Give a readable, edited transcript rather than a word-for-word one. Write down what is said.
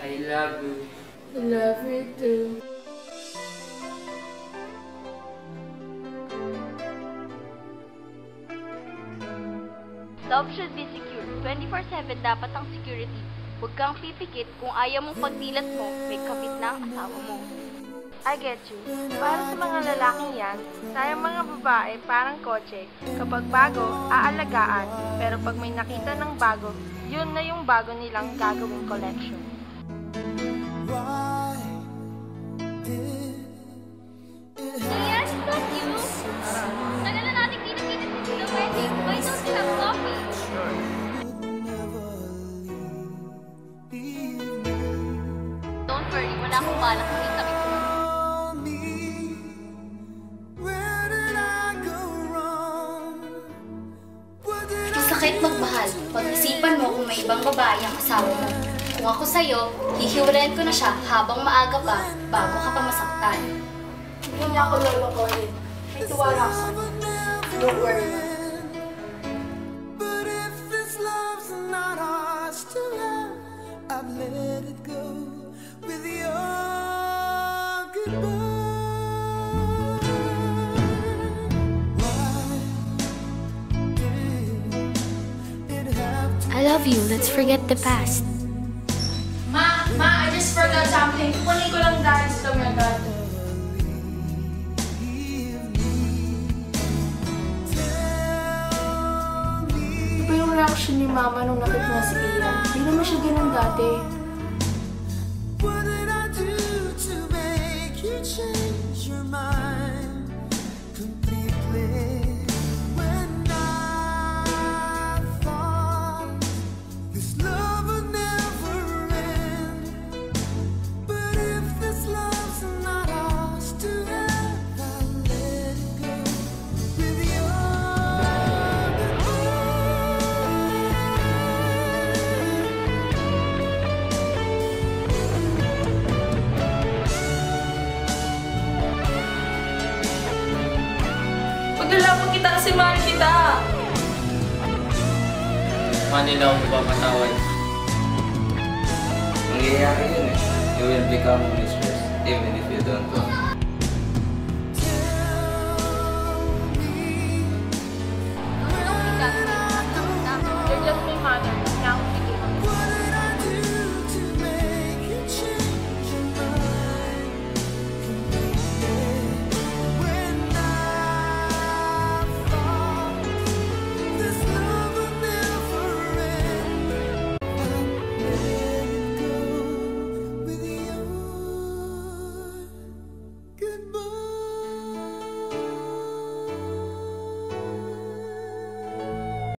I love you. I love you too. Love should be secure. 24/7 dapat ang security. Huwag kang pipikit kung ayaw mong pagdilat mo, may kapit na ang asawa mo. I get you. Para sa mga lalaking yan, tayong mga babae parang kotse. Kapag bago, aalagaan. Pero pag may nakita ng bago, yun na yung bago nilang gagawing collection. Yes, that's you. Tagal na natin kita-kita sa sila wedding. Why don't you have coffee? Don't worry, wala akong balak sa kita. Masakit magmahal. Pag-isipan mo kung may ibang babae ang asawa mo. Kung ako sa'yo, hihiwalayan ko na siya habang maaga pa bago ka pa masaktan. Hindi niya ako lolokohin. May tiwala ako sa kanya. Don't worry. But if this love's not ours to have, I'd let it go with your goodbye. I love you. Let's forget the past. Ma, I just forgot something. Kunin ko lang dahil sa agad. Ito ba yung reaction ni Mama nung nakita niya si Ian? Hindi naman siya ganun dati. What did I do to make you change your mind completely? When I thought this love would never end, but if this love's not ours to have, I'll let it go with your Paglalapag kita kasi mahal kita. Manila ako mapapatawad. Mangyayari yun eh. You will become mistress even if you don't want. You're just my mother. Kaya ako sige. What did I do to make you change your mind completely? When I thought this love would never end, I let it go with your goodbye.